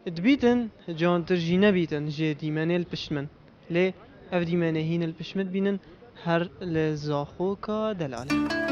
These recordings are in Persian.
دبيتن جان ترجينا بيتن جي ديماني البشمن لي اف ديماني هين البشمت بينن هر لزاخوكا دلالة.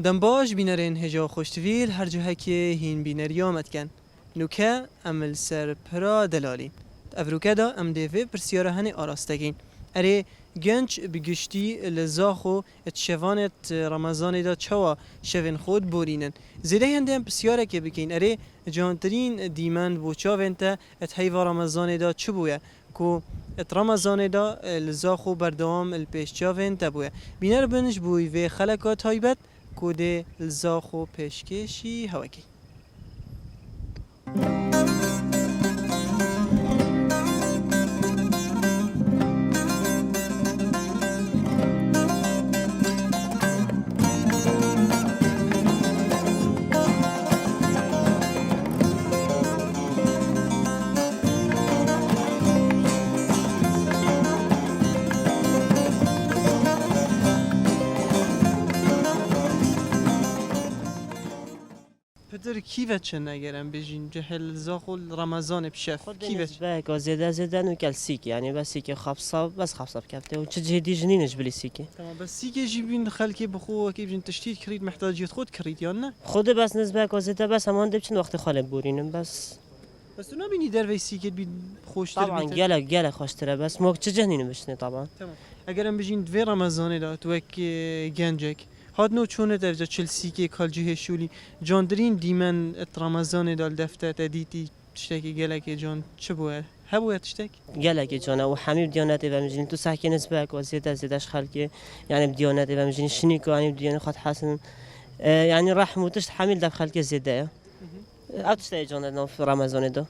دم باش بینرین هجا خوشتویل هر جوه که هین بینریامت کن نوکه عمل سر پرا دلالین افروکه دا ام دیوه پرسیاره هنی آراستگین اره گنج بگشتی لزاخو اتشوانت رمضان دا چوا شوین خود بورینن زیده هنده هم پرسیاره که بکین اره جانترین دیمن بوچاوین تا ات حیوه رمضان دا چو بویا کو ات رمضان دا لزاخو بردوام الپیشچاوین تا بویا بینر بنش بوی و خلقات هایبت کود لزاخو پیشکشی هواکی پدر کیوت چه نگرم بجین جهل زاخل رمضان بشف خود کیوت بالنسبة زيادة نوكل سيكي يعني بس سيكي خبصة بس خبصة بكفته وتجي دي جنينش بلي سيكي تمام بس سيكي جيبين خلكي بخو كيف جين تشتيت كريد محتاج خود كريد يانا خود بس نسبة زيادة بس همان دبشن وقت خالد بورينم بس تو نبینی در وی سیکت بید خوشتر طبعا بیت جلا خوشتره بس موك تجنين بشني طبعا تمام اگرم بجین دوی رمضان دا تو اک گنجک هاد نو چونه درجه چلسی که کال جه شولی جاندرین دیمن ات رمضان دا دفته تدیتی تشتکی گله که جان چه بوه هبوه تشتک جلا كي جانا وحمي بدياناتي بمجين تو ساكن نسبة زيادة خالكي يعني بدياناتي بمجين شنيكو يعني بديان خد حسن يعني راح موتش حميل دف خالكي زيادة او تشتاي جانا في رمضان دا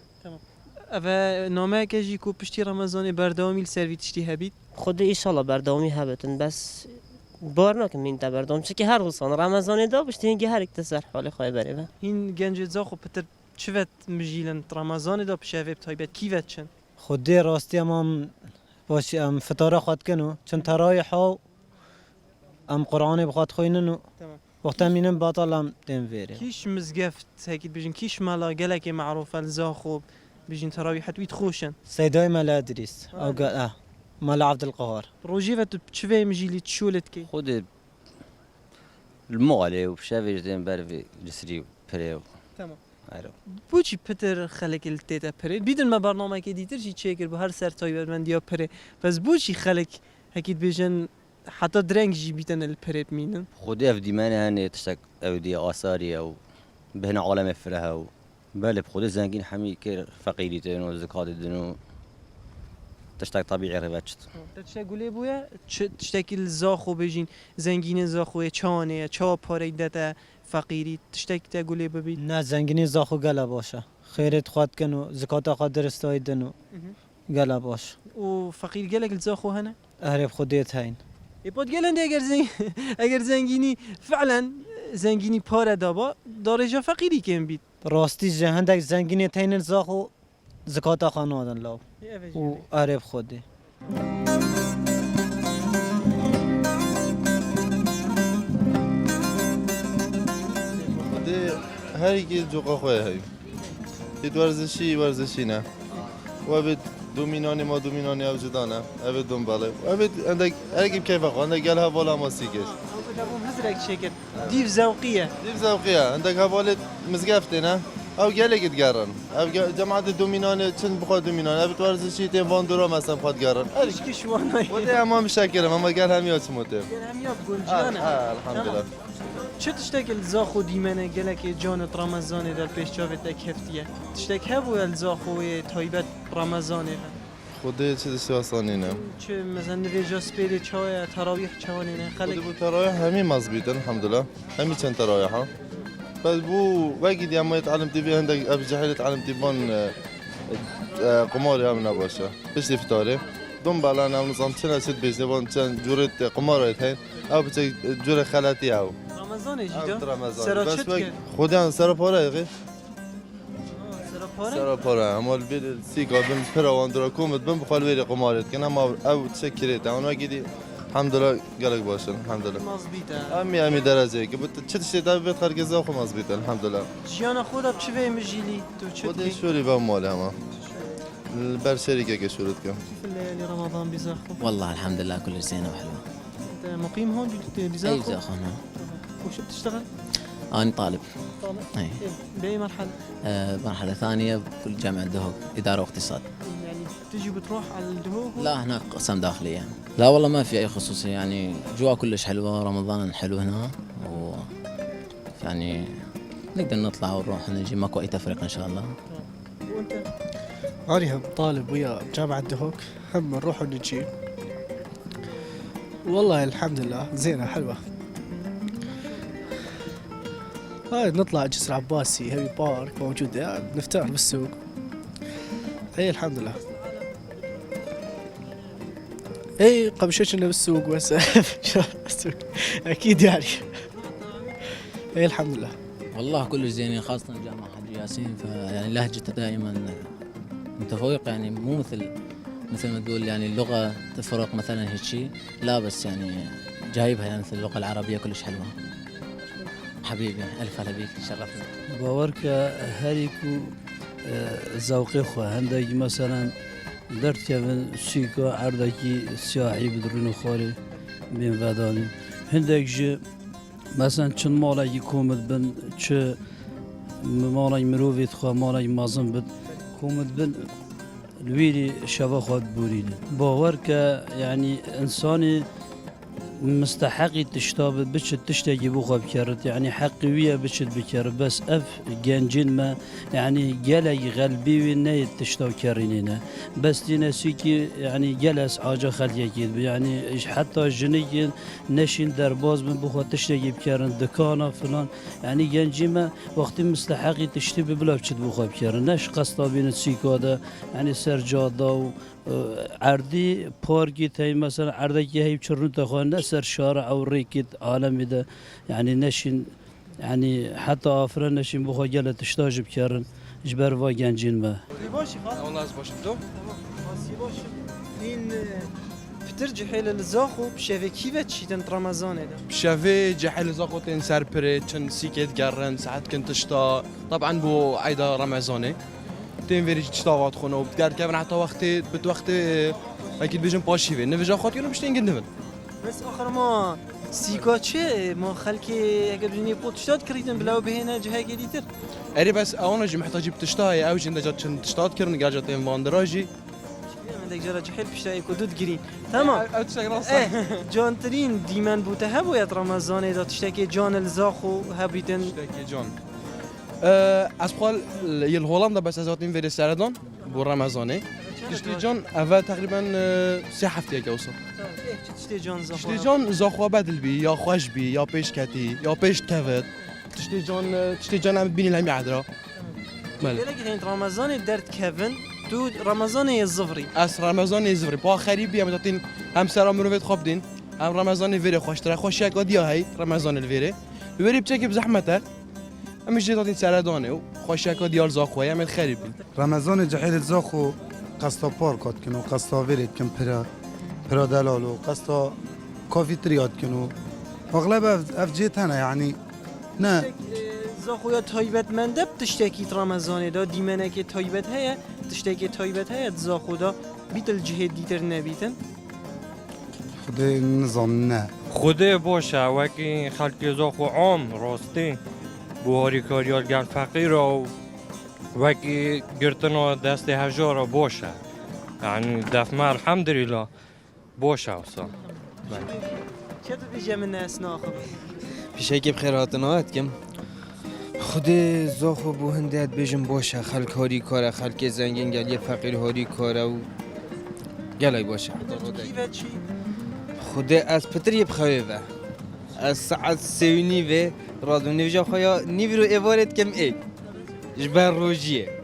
اوه نامه که جی کو پشتی رمضان بردامیل سروی تشتی هبید خود ان شاء الله برداومی هبتن بس بار نکن من تا بردام چه که هر روزان رمضان دا بشتین که هر اکتسر حال خواهی بره این گنج زاخو پتر چوت مجیلن رمضان دا پشوه بتایبت کیوت چن خودی راستی ام باش ام فطاره خود کنو چون ترایح ها ام قرآن بخواد خویننو تمام وقتا مینم باطلم دیم ویره کیش مزگفت هکید بجین کیش مالا گله که معروف الزاخو بجین تراویح حتویت خوشن سیدای ملا ادریس او قال ملا عبد القهار روجيفت بتشوي مجيلي تشولت كي خود المغالي وبشافي جدين بارفي جسري بريو تمام عارف بوچی پتر خلق التيتا بري بيدن ما برنامه كي ديتر شي تشيكر بهر سر تايبر من ديا بري بس بوچی خلق هكيد بيجن حتى درنگ جي بيتن البريد مينن خود اف ديماني هاني تشتك او دي اثاري او بهنا عالم فرها و بله بخود زنگين حمي كير فقيري تنو زكاة دنو تشتك طبيعي رباتشت تشتا گوله بويا تشتاكي الزاخو بيجين زنگين زاخو چانه چا پاره دتا فقيري تشتاكي تا گوله ببيد نه زنگینی زاخو گلا باشه خیرت خود کنو زکات خود درستای دنو گلا باش و فقير گلك الزاخو هنا اهرب خودیت هین يبود گلن اگر زنگ اگر زنگيني فعلا زنگيني پاره دابا دارجا فقيري كم بيت راستی جهندک زنگینی تین زاخو زکات خانوادن لاو و اهرب خودی هر کی جوقا خواه هایی دید ورزشی نه و بید دومینانی ما دومینانی او جدانه او دنباله و بید اندک ارگیم کیف اخواه اندک گل حوالا ما سیکش هزرك شكل ديف زوقية دیف زوقیه اندک حوالت مزگفته نه او گله گید گرن او جماعت دومینانی چند بخواد دومینانی او بید ورزشی تیم واندورا مثلا بخواد گرن ايش كشواناي و ده اما مشکلم اما گل همیات موته هم ياب قنجانا الحمدلله چه تشتک الزاخو دیمنه گله که جانت رمضان دل پیش جاوت هفتیه تشتک هبو الزاخو تایبت رمضان خود چه دستی آسانی چه مثلا نویجا سپیل چای تراویح چوانینه خود خلق بو ترايح همي مزبوط الحمد لله همي كان ترايحة بس بو واجد يا ما يتعلم تبي عندك ابي جحيل تعلم تبون قمار يا من باشا بس افطاري دم بالنا نظام كنا ست بيزنبون كان جورة قمار هين او بتي جورة خالاتي او رمضان او جیدا رمضان سرا بس چت واجد که خودم سر پاره غير سرا پاره سر پاره اما البيل سيكا بن فراوان درا كومت بن بخال ويري قمارت كنا ما او تشكريت انا واجد الحمد لله قالك باشا الحمد لله مزبیطه امي درجه که چه تشتی دا بیت خرج زاخو مزبوط الحمد لله جیانا خودت چه وی مجیلی تو چه خود کی شوری با مال اما البر شركه که شورت کم في الليالي رمضان بزاخو والله الحمد لله كل زينة وحلوة. انت مقيم هون أي بزاخو بزاخو هنا. وشو بتشتغل؟ أنا طالب. طالب أي. باي مرحله؟ مرحلة ثانية بكل جامعة دهوك إدارة واقتصاد. يعني تجي بتروح على الدهوك لا هناك قسم داخلية. لا والله ما في أي خصوصية يعني جوا كلش حلوة رمضان حلو هنا و يعني نقدر نطلع ونروح ونجي ماكو أي تفرق إن شاء الله. وانت أنا هم طالب ويا جامعة دهوك هم نروح ونجي والله الحمد لله زينة حلوة. هاي نطلع جسر عباسي هيبي بارك موجود يعني نفتر بالسوق. اي الحمد لله. اي قبل شوي كنا بالسوق بس اكيد يعني. اي الحمد لله. والله كلش زين خاصة جامعة حج ياسين فيعني لهجته دائما متفوق يعني مو مثل ما تقول يعني اللغة تفرق مثلا هيك شيء لا بس يعني جايبها يعني مثل اللغة العربية كلش حلوة. حبيبي ألف هلا بيك شرفتنا. باورك هریکو ذوقی خو هندگی مثلا درد کردن سیکا عردکی سیاحی بدرون خوری بین ودانی هندگی مثلا چند مالایی کومد بن چه مالای مروفیت خو مالای مازن بد کومد بن الویری شبا خود بورید باورك يعني انساني مستحقي تشتاب بشت تشتاقي بوخا بكرت يعني حقي ويا بشت بكر بس اف جنجين ما يعني جلي غلبي ويني تشتاو كرينينا بس دينا سيكي يعني جلس حاجة خليه كيد يعني حتى جنيين نشين درباز من بوخا تشتاقي بكرن دكانا فلان يعني جنجين ما وقت مستحقي تشتبي بلا بشت بوخا بكرن نش قصدا بين السيكا ده يعني سرجادا عردی پارکی تای مثلا عردی هی چرون تخوان نسر شارع او ریکت عالمی ده يعني نشین يعني حتى آفران نشین بخوا گله تشتاج بکرن جبر و گنجین ما باشي خلاص والله باش تو باشي این بترجع حيل الزاخو بشافي كيف تشيتن رمضان هذا بشافي جحل زاقوتين سربري كن سيكيت قرن ساعات كنت تشتا طبعا بو عيدا رمضاني تين فيري تشتاوات خونه وبتقعد كمان حتى وقت اكيد بيجن باشي في نفجا خاطر يلا بشتين قدمن بس اخر ما سيكا چه ما خلكي اگر بجني بوتشتات كريتن بلاو بهنا جهه جديدتر اري بس انا جي محتاج بتشتاي او جن جات تشتات كرن قاعد تين فاندراجي عندك جرى جحيل بشتاي كدود جرين تمام او تشتاي راس جان ترين ديمان بوته هبو يا رمضان اذا تشتكي جان الزاخو هبيتن تشتاكي جون اسبقال يل هولندا بس ازاتين فيري سردان بو رمضاني تشتي جون اول تقريبا 3 هفته كوصل تشتي جان زاخو تشتي جون زاخوا بدل بي يا خوش بي يا بيش كتي يا بيش تفت تشتي جون عم بيني لهم يعدرا مال لقيت رمضان درت كيفن تو رمضان الزفري اس رمضان يزفري با خريب يا متاتين هم سرا مروفيت خوبدين هم رمضان فيري خوش ترى خوش يا قد يا هي رمضان الفيري الفيري بتشكي بزحمته هم جيتاتين سردانه و خوش يا قد يال زاخوا يعمل خريب رمضان جحيل زاخو قصتا پارکات کنو قصتا ویرید کن پرا دلالو قصتا کافی تریاد کنو اغلب اف جیت هنه يعني نه زاخویا تایبت منده تشتکی رمضان دا دیمنه که تایبت هیا تشتکی تایبت هیا زاخو دا بیتل جهه دیتر نبیتن خود نظام نه خوده باشه وکی خلق زاخو عام راستی بوهاری کاریال گل فقیر و وکی گرتنا دست هجار باشه يعني دفمه الحمدلله باشه اصلا چه تو بیجه من ناس ناخب پیشکی بخیر هاتنات کم خود زاخو بو هندت بیجم باشه خلک هاری کاره خلک زنگین گلی فقیر هاری کاره و گلای باشه خود از پتری بخواه و از ساعت سیونی و رادو نوجا خواه نیوی رو ایوارد کم ای جبر روژیه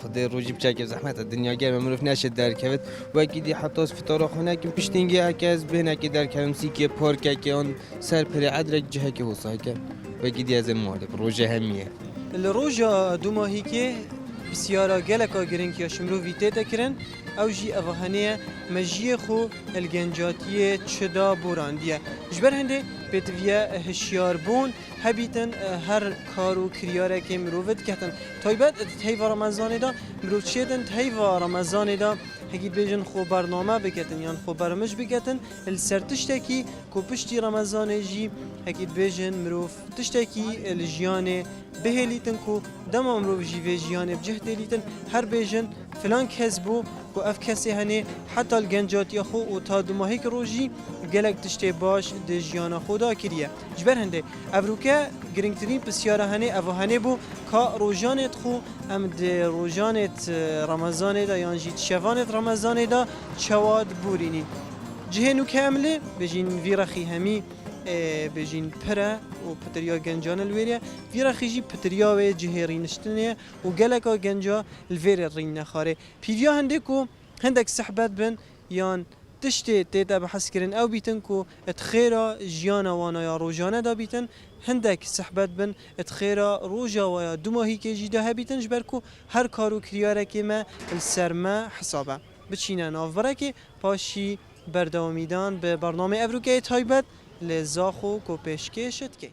خود روژی بچه زحمت دنیا گرم مروف نشد در کبت و اکی دی حتی از فتارا خونه کم پشتینگی اکی از بینه که در کلم سی که پارک که آن سر پره عدرک جه که حسای که و اکی دی از مالب روژه همیه الروجا دو ماهی که بسیارا گلکا گرنگ یا شمرو ویته تکرن او جی اوهانه مجیه خو الگنجاتی چدا بوراندیه جبر هنده بتویا هشیار بون هبیتن هر کارو کریاره که مروفت کتن تایبت تهیوا رمضان دا مروف چیدن تهیوا رمضان دا هگید بیجن خو برنامه بکتن یان خو برمش بکتن السرتشتکی کو پشتی رمضان جی هگید بیجن مروف تشتکی الجیان بهلیتن کو دم مروف جی و جیان بجهد لیتن هر بیجن فلان کسبو کو اف کسی هنه حتی الگنجاتی خو و تا دو ماهی که روژی گلک تشتی باش ده جیان خدا کریه جبر هنده افروکه گرنگترین پسیاره هنه او هنه بو که روژانت خو ام ده روژانت رمضان دا یان جید شوانت رمضان دا چواد بورینین جهنو کامله بجین ویرخی همی بجین پره و پتریا گنجان الویریه ویرا خیجی پتریا و جهری نشتنه و گلکا گنجا الویر رین نخاره پیویا هنده کو هندک صحبت بن یان تشتی تیتا بحث کرن او بیتن کو اتخیرا جیانا وانا یا روجانه دا بیتن هندک صحبت بن اتخیرا روجا و یا دو ماهی که جیده ها بیتن جبر کو هر کارو کریاره که ما السرما حسابه بچینه نافبره که پاشی بردوامیدان به برنامه افروکه تایبت لزاخو کو پیشکشت که